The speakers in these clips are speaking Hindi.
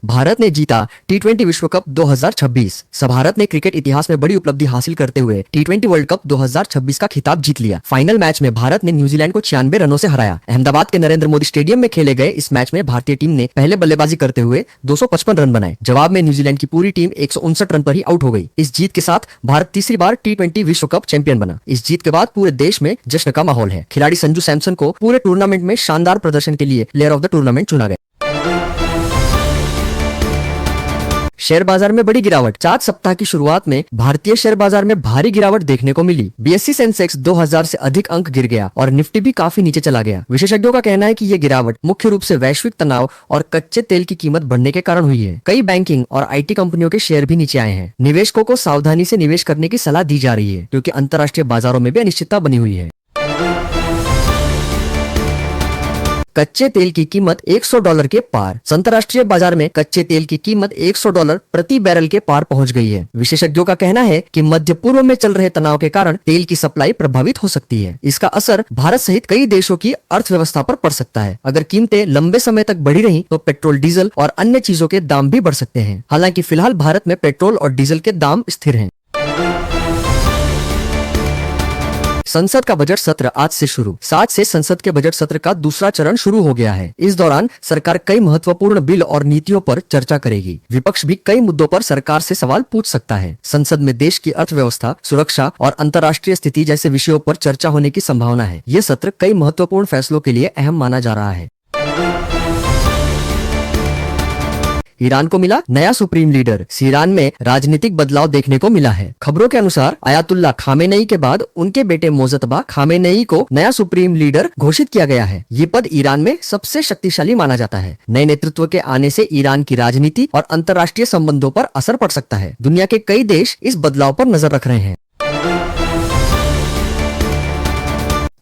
भारत ने जीता टी20 विश्व कप 2026। भारत ने क्रिकेट इतिहास में बड़ी उपलब्धि हासिल करते हुए टी20 वर्ल्ड कप 2026 का खिताब जीत लिया। फाइनल मैच में भारत ने न्यूजीलैंड को 96 रनों से हराया। अहमदाबाद के नरेंद्र मोदी स्टेडियम में खेले गए इस मैच में भारतीय टीम ने पहले बल्लेबाजी करते हुए 255 रन बनाए। जवाब में न्यूजीलैंड की पूरी टीम 159 रन पर ही आउट हो गई। इस जीत के साथ भारत तीसरी बार टी20 विश्व कप चैंपियन बना। इस जीत के बाद पूरे देश में जश्न का माहौल है। खिलाड़ी संजू सैमसन को पूरे टूर्नामेंट में शानदार प्रदर्शन के लिए प्लेयर ऑफ द टूर्नामेंट चुना गया। शेयर बाजार में बड़ी गिरावट। 4 सप्ताह की शुरुआत में भारतीय शेयर बाजार में भारी गिरावट देखने को मिली। बीएसई सेंसेक्स 2000 से अधिक अंक गिर गया और निफ्टी भी काफी नीचे चला गया। विशेषज्ञों का कहना है कि ये गिरावट मुख्य रूप से वैश्विक तनाव और कच्चे तेल की कीमत बढ़ने के कारण हुई है। कई बैंकिंग और आईटी कंपनियों के शेयर भी नीचे आए हैं। निवेशकों को सावधानी से निवेश करने की सलाह दी जा रही है क्योंकि अंतर्राष्ट्रीय बाजारों में भी अनिश्चितता बनी हुई है। कच्चे तेल की कीमत $100 के पार। अंतर्राष्ट्रीय बाजार में कच्चे तेल की कीमत $100 प्रति बैरल के पार पहुंच गई है। विशेषज्ञों का कहना है कि मध्य पूर्व में चल रहे तनाव के कारण तेल की सप्लाई प्रभावित हो सकती है। इसका असर भारत सहित कई देशों की अर्थव्यवस्था पर पड़ सकता है। अगर कीमतें लंबे समय तक बढ़ी रही तो पेट्रोल, डीजल और अन्य चीजों के दाम भी बढ़ सकते हैं। हालांकि फिलहाल भारत में पेट्रोल और डीजल के दाम स्थिर हैं। संसद का बजट सत्र आज से शुरू। 7 से संसद के बजट सत्र का दूसरा चरण शुरू हो गया है। इस दौरान सरकार कई महत्वपूर्ण बिल और नीतियों पर चर्चा करेगी। विपक्ष भी कई मुद्दों पर सरकार से सवाल पूछ सकता है। संसद में देश की अर्थव्यवस्था, सुरक्षा और अंतर्राष्ट्रीय स्थिति जैसे विषयों पर चर्चा होने की संभावना है। ये सत्र कई महत्वपूर्ण फैसलों के लिए अहम माना जा रहा है। ईरान को मिला नया सुप्रीम लीडर। ईरान में राजनीतिक बदलाव देखने को मिला है। खबरों के अनुसार अयातुल्ला खामेनेई के बाद उनके बेटे मोजतबा खामेनेई को नया सुप्रीम लीडर घोषित किया गया है। ये पद ईरान में सबसे शक्तिशाली माना जाता है। नए नेतृत्व के आने से ईरान की राजनीति और अंतर्राष्ट्रीय संबंधों पर असर पड़ सकता है। दुनिया के कई देश इस बदलाव पर नजर रख रहे हैं।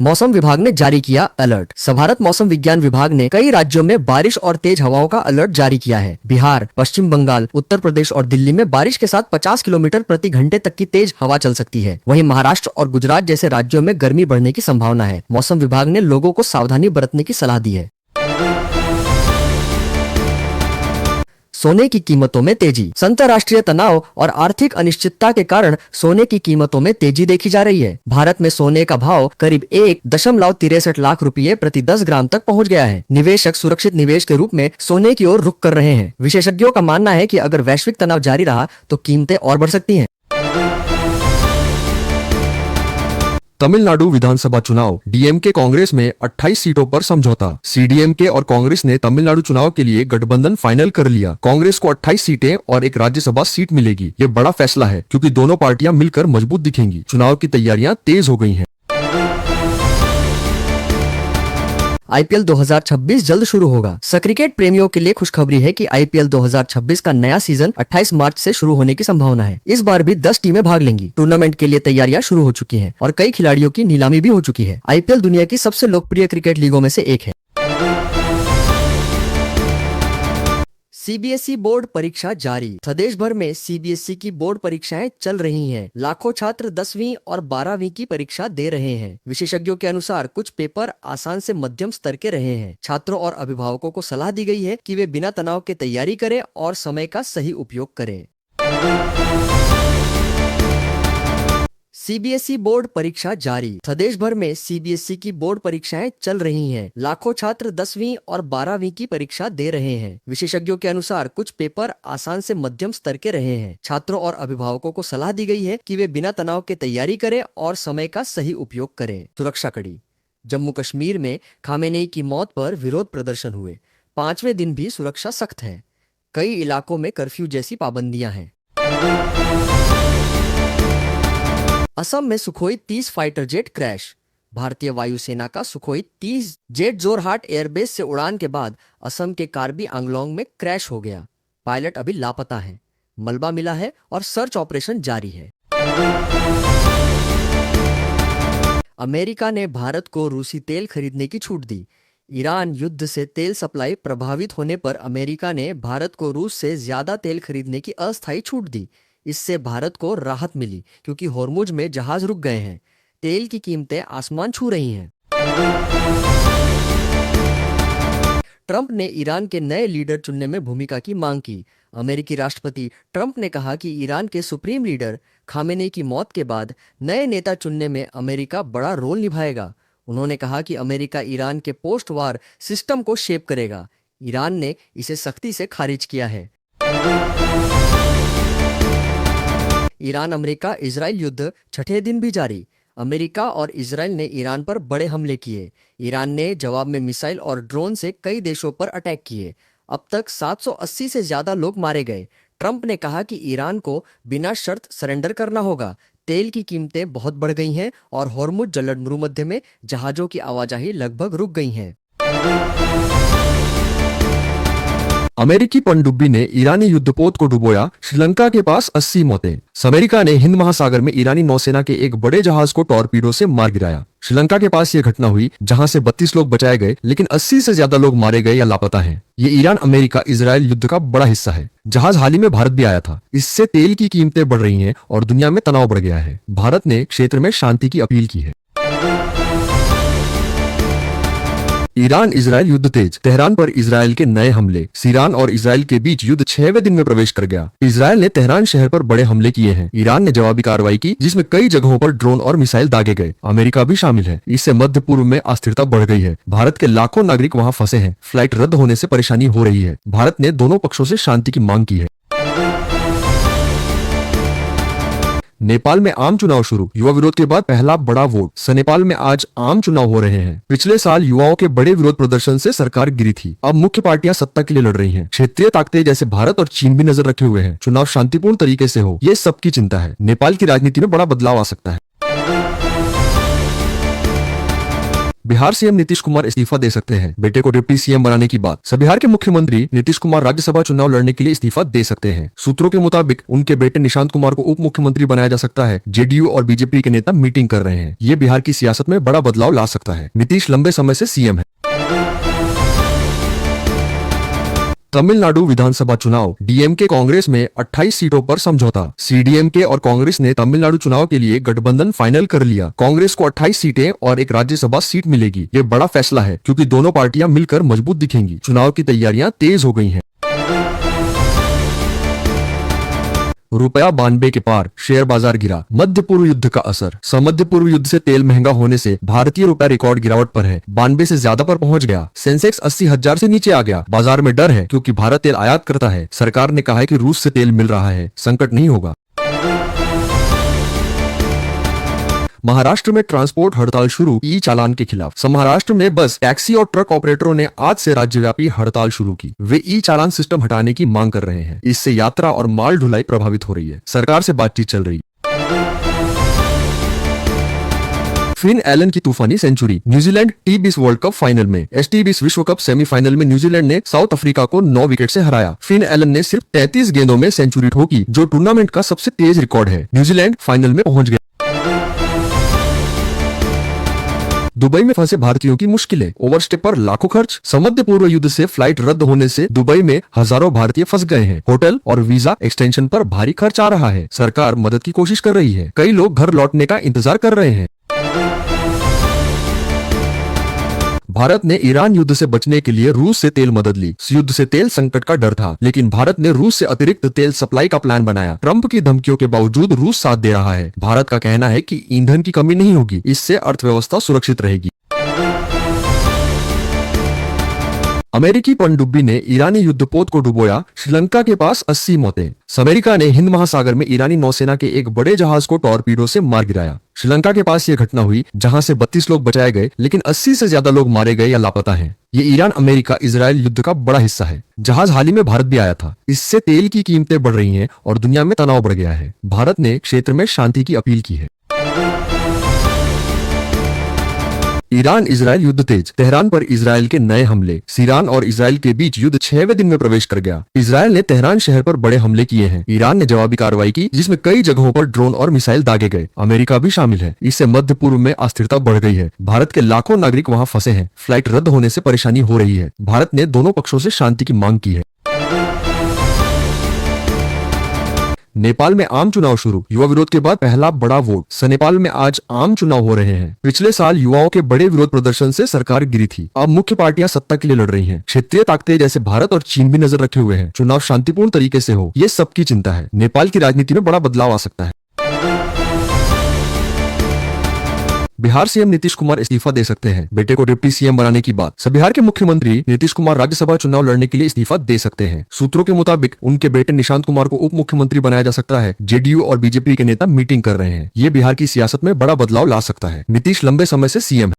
मौसम विभाग ने जारी किया अलर्ट। भारत मौसम विज्ञान विभाग ने कई राज्यों में बारिश और तेज हवाओं का अलर्ट जारी किया है। बिहार, पश्चिम बंगाल, उत्तर प्रदेश और दिल्ली में बारिश के साथ 50 किलोमीटर प्रति घंटे तक की तेज हवा चल सकती है। वहीं महाराष्ट्र और गुजरात जैसे राज्यों में गर्मी बढ़ने की संभावना है। मौसम विभाग ने लोगों को सावधानी बरतने की सलाह दी है। सोने की कीमतों में तेजी। अंतर्राष्ट्रीय तनाव और आर्थिक अनिश्चितता के कारण सोने की कीमतों में तेजी देखी जा रही है। भारत में सोने का भाव करीब 1.63 लाख रुपये प्रति 10 ग्राम तक पहुंच गया है। निवेशक सुरक्षित निवेश के रूप में सोने की ओर रुख कर रहे हैं। विशेषज्ञों का मानना है कि अगर वैश्विक तनाव जारी रहा तो कीमतें और बढ़ सकती हैं। तमिलनाडु विधानसभा चुनाव। डीएमके कांग्रेस में 28 सीटों पर समझौता। सीडीएमके और कांग्रेस ने तमिलनाडु चुनाव के लिए गठबंधन फाइनल कर लिया। कांग्रेस को 28 सीटें और एक राज्यसभा सीट मिलेगी। ये बड़ा फैसला है क्योंकि दोनों पार्टियां मिलकर मजबूत दिखेंगी। चुनाव की तैयारियां तेज हो गई हैं। आईपीएल 2026 जल्द शुरू होगा। क्रिकेट प्रेमियों के लिए खुशखबरी है कि आईपीएल 2026 का नया सीजन 28 मार्च से शुरू होने की संभावना है। इस बार भी 10 टीमें भाग लेंगी। टूर्नामेंट के लिए तैयारियां शुरू हो चुकी हैं और कई खिलाड़ियों की नीलामी भी हो चुकी है। आईपीएल दुनिया की सबसे लोकप्रिय क्रिकेट लीगों में से एक है। सीबीएसई बोर्ड परीक्षा जारी। देश भर में सीबीएसई की बोर्ड परीक्षाएं चल रही हैं। लाखों छात्र 10वीं और 12वीं की परीक्षा दे रहे हैं। विशेषज्ञों के अनुसार कुछ पेपर आसान से मध्यम स्तर के रहे हैं। छात्रों और अभिभावकों को सलाह दी गई है कि वे बिना तनाव के तैयारी करें और समय का सही उपयोग करें। सीबीएसई बोर्ड परीक्षा जारी। देश भर में सीबीएसई की बोर्ड परीक्षाएं चल रही हैं। लाखों छात्र 10वीं और 12वीं की परीक्षा दे रहे हैं। विशेषज्ञों के अनुसार कुछ पेपर आसान से मध्यम स्तर के रहे हैं। छात्रों और अभिभावकों को सलाह दी गई है कि वे बिना तनाव के तैयारी करें और समय का सही उपयोग करें। सुरक्षा कड़ी। जम्मू कश्मीर में खामेनेई की मौत पर विरोध प्रदर्शन हुए। 5वें दिन भी सुरक्षा सख्त है। कई इलाकों में कर्फ्यू जैसी पाबंदियां हैं। असम में सुखोई 30 फाइटर जेट क्रैश। भारतीय वायुसेना का सुखोई 30 जेट जोरहाट एयरबेस से उड़ान के बाद असम के कार्बी आंगलोंग में क्रैश हो गया। पायलट अभी लापता है। मलबा मिला है और सर्च ऑपरेशन जारी है। अमेरिका ने भारत को रूसी तेल खरीदने की छूट दी। ईरान युद्ध से तेल सप्लाई प्रभावित होने पर अमेरिका ने भारत को रूस से ज्यादा तेल खरीदने की अस्थायी छूट दी। इससे भारत को राहत मिली क्योंकि होर्मुज में जहाज रुक गए हैं। तेल की कीमतें आसमान छू रही हैं। ट्रंप ने ईरान के नए लीडर चुनने में भूमिका की मांग की। अमेरिकी राष्ट्रपति ट्रंप ने कहा कि ईरान के सुप्रीम लीडर खामेनेई की मौत के बाद नए नेता चुनने में अमेरिका बड़ा रोल निभाएगा। उन्होंने कहा कि अमेरिका ईरान के पोस्ट वार सिस्टम को शेप करेगा। ईरान ने इसे सख्ती से खारिज किया है। ईरान अमेरिका इजराइल युद्ध छठे दिन भी जारी। अमेरिका और इजराइल ने ईरान पर बड़े हमले किए। ईरान ने जवाब में मिसाइल और ड्रोन से कई देशों पर अटैक किए। अब तक 780 से ज्यादा लोग मारे गए। ट्रंप ने कहा कि ईरान को बिना शर्त सरेंडर करना होगा। तेल की कीमतें बहुत बढ़ गई हैं और हॉर्मुज जलद भूमध्य में जहाजों की आवाजाही लगभग रुक गई है। अमेरिकी पनडुब्बी ने ईरानी युद्धपोत को डुबोया, श्रीलंका के पास 80 मौतें। अमेरिका ने हिंद महासागर में ईरानी नौसेना के एक बड़े जहाज को टॉर्पीडो से मार गिराया। श्रीलंका के पास ये घटना हुई जहां से 32 लोग बचाए गए, लेकिन 80 से ज्यादा लोग मारे गए या लापता हैं। ये ईरान अमेरिका इजराइल युद्ध का बड़ा हिस्सा है। जहाज हाल ही में भारत भी आया था। इससे तेल की कीमतें बढ़ रही हैं और दुनिया में तनाव बढ़ गया है। भारत ने क्षेत्र में शांति की अपील की है। ईरान इजराइल युद्ध तेज, तेहरान पर इजराइल के नए हमले। ईरान और इजराइल के बीच युद्ध 6वें दिन में प्रवेश कर गया। इजराइल ने तेहरान शहर पर बड़े हमले किए हैं। ईरान ने जवाबी कार्रवाई की, जिसमें कई जगहों पर ड्रोन और मिसाइल दागे गए। अमेरिका भी शामिल है। इससे मध्य पूर्व में अस्थिरता बढ़ गई है। भारत के लाखों नागरिक वहां फंसे हैं। फ्लाइट रद्द होने से परेशानी हो रही है। भारत ने दोनों पक्षों से शांति की मांग की है। नेपाल में आम चुनाव शुरू, युवा विरोध के बाद पहला बड़ा वोट। नेपाल में आज आम चुनाव हो रहे हैं। पिछले साल युवाओं के बड़े विरोध प्रदर्शन से सरकार गिरी थी। अब मुख्य पार्टियां सत्ता के लिए लड़ रही हैं। क्षेत्रीय ताकतें जैसे भारत और चीन भी नजर रखे हुए हैं। चुनाव शांतिपूर्ण तरीके से हो, ये सबकी चिंता है। नेपाल की राजनीति में बड़ा बदलाव आ सकता है। बिहार सीएम नीतीश कुमार इस्तीफा दे सकते हैं। बेटे को डिप्टी सीएम बनाने की बात। बिहार के मुख्यमंत्री नीतीश कुमार राज्यसभा चुनाव लड़ने के लिए इस्तीफा दे सकते हैं। सूत्रों के मुताबिक उनके बेटे निशांत कुमार को उप मुख्यमंत्री बनाया जा सकता है। जेडीयू और बीजेपी के नेता मीटिंग कर रहे हैं। ये बिहार की सियासत में बड़ा बदलाव ला सकता है। नीतीश लंबे समय से सीएम है। तमिलनाडु विधानसभा चुनाव, डीएमके कांग्रेस में 28 सीटों पर समझौता। सीडीएमके और कांग्रेस ने तमिलनाडु चुनाव के लिए गठबंधन फाइनल कर लिया। कांग्रेस को 28 सीटें और एक राज्यसभा सीट मिलेगी। ये बड़ा फैसला है क्योंकि दोनों पार्टियां मिलकर मजबूत दिखेंगी। चुनाव की तैयारियां तेज हो गई हैं। रुपया 92 के पार, शेयर बाजार गिरा। मध्य पूर्व युद्ध का असर। मध्य पूर्व युद्ध से तेल महंगा होने से भारतीय रुपया रिकॉर्ड गिरावट पर है। 92 से ज्यादा पर पहुंच गया। सेंसेक्स 80,000 से नीचे आ गया। बाजार में डर है क्योंकि भारत तेल आयात करता है। सरकार ने कहा है कि रूस से तेल मिल रहा है, संकट नहीं होगा। महाराष्ट्र में ट्रांसपोर्ट हड़ताल शुरू, ई चालान के खिलाफ। महाराष्ट्र में बस, टैक्सी और ट्रक ऑपरेटरों ने आज से राज्यव्यापी हड़ताल शुरू की। वे ई चालान सिस्टम हटाने की मांग कर रहे हैं। इससे यात्रा और माल ढुलाई प्रभावित हो रही है। सरकार से बातचीत चल रही है। फिन एलन की तूफानी century. New Zealand T20 world cup final में। T20 विश्व कप सेमीफाइनल में न्यूजीलैंड ने साउथ अफ्रीका को 9 विकेट से हराया। फिन एलन ने सिर्फ 33 गेंदों में सेंचुरी ठोकी, जो टूर्नामेंट का सबसे तेज रिकॉर्ड है। न्यूजीलैंड फाइनल में पहुंच गया। दुबई में फंसे भारतीयों की मुश्किलें, ओवरस्टे पर लाखों खर्च। मध्य पूर्व युद्ध से फ्लाइट रद्द होने से दुबई में हजारों भारतीय फंस गए हैं। होटल और वीजा एक्सटेंशन पर भारी खर्च आ रहा है। सरकार मदद की कोशिश कर रही है। कई लोग घर लौटने का इंतजार कर रहे हैं। भारत ने ईरान युद्ध से बचने के लिए रूस से तेल मदद ली। युद्ध से तेल संकट का डर था, लेकिन भारत ने रूस से अतिरिक्त तेल सप्लाई का प्लान बनाया। ट्रंप की धमकियों के बावजूद रूस साथ दे रहा है। भारत का कहना है कि ईंधन की कमी नहीं होगी। इससे अर्थव्यवस्था सुरक्षित रहेगी। अमेरिकी पनडुब्बी ने ईरानी युद्धपोत को डुबोया, श्रीलंका के पास 80 मौतें। अमेरिका ने हिंद महासागर में ईरानी नौसेना के एक बड़े जहाज को टॉर्पीडो से मार गिराया। श्रीलंका के पास ये घटना हुई जहां से 32 लोग बचाए गए, लेकिन 80 से ज्यादा लोग मारे गए या लापता हैं। ये ईरान अमेरिका इजराइल युद्ध का बड़ा हिस्सा है। जहाज हाल ही में भारत भी आया था। इससे तेल की कीमतें बढ़ रही हैं और दुनिया में तनाव बढ़ गया है। भारत ने क्षेत्र में शांति की अपील की है। ईरान इजराइल युद्ध तेज, तेहरान पर इजराइल के नए हमले। ईरान और इजराइल के बीच युद्ध 6वें दिन में प्रवेश कर गया। इजराइल ने तेहरान शहर पर बड़े हमले किए हैं। ईरान ने जवाबी कार्रवाई की, जिसमें कई जगहों पर ड्रोन और मिसाइल दागे गए। अमेरिका भी शामिल है। इससे मध्य पूर्व में अस्थिरता बढ़ गई है। भारत के लाखों नागरिक वहां फंसे हैं। फ्लाइट रद्द होने से परेशानी हो रही है। भारत ने दोनों पक्षों से शांति की मांग की है। नेपाल में आम चुनाव शुरू, युवा विरोध के बाद पहला बड़ा वोट। नेपाल में आज आम चुनाव हो रहे हैं। पिछले साल युवाओं के बड़े विरोध प्रदर्शन से सरकार गिरी थी। अब मुख्य पार्टियां सत्ता के लिए लड़ रही हैं। क्षेत्रीय ताकतें जैसे भारत और चीन भी नजर रखे हुए हैं। चुनाव शांतिपूर्ण तरीके से हो, ये सबकी चिंता है। नेपाल की राजनीति में बड़ा बदलाव आ सकता है। बिहार सीएम नीतीश कुमार इस्तीफा दे सकते हैं, बेटे को डिप्टी सीएम बनाने की बात। बिहार के मुख्यमंत्री नीतीश कुमार राज्यसभा चुनाव लड़ने के लिए इस्तीफा दे सकते हैं। सूत्रों के मुताबिक उनके बेटे निशांत कुमार को उप मुख्यमंत्री बनाया जा सकता है। जेडीयू और बीजेपी के नेता मीटिंग कर रहे हैं। ये बिहार की सियासत में बड़ा बदलाव ला सकता है। नीतीश लंबे समय से सीएम है।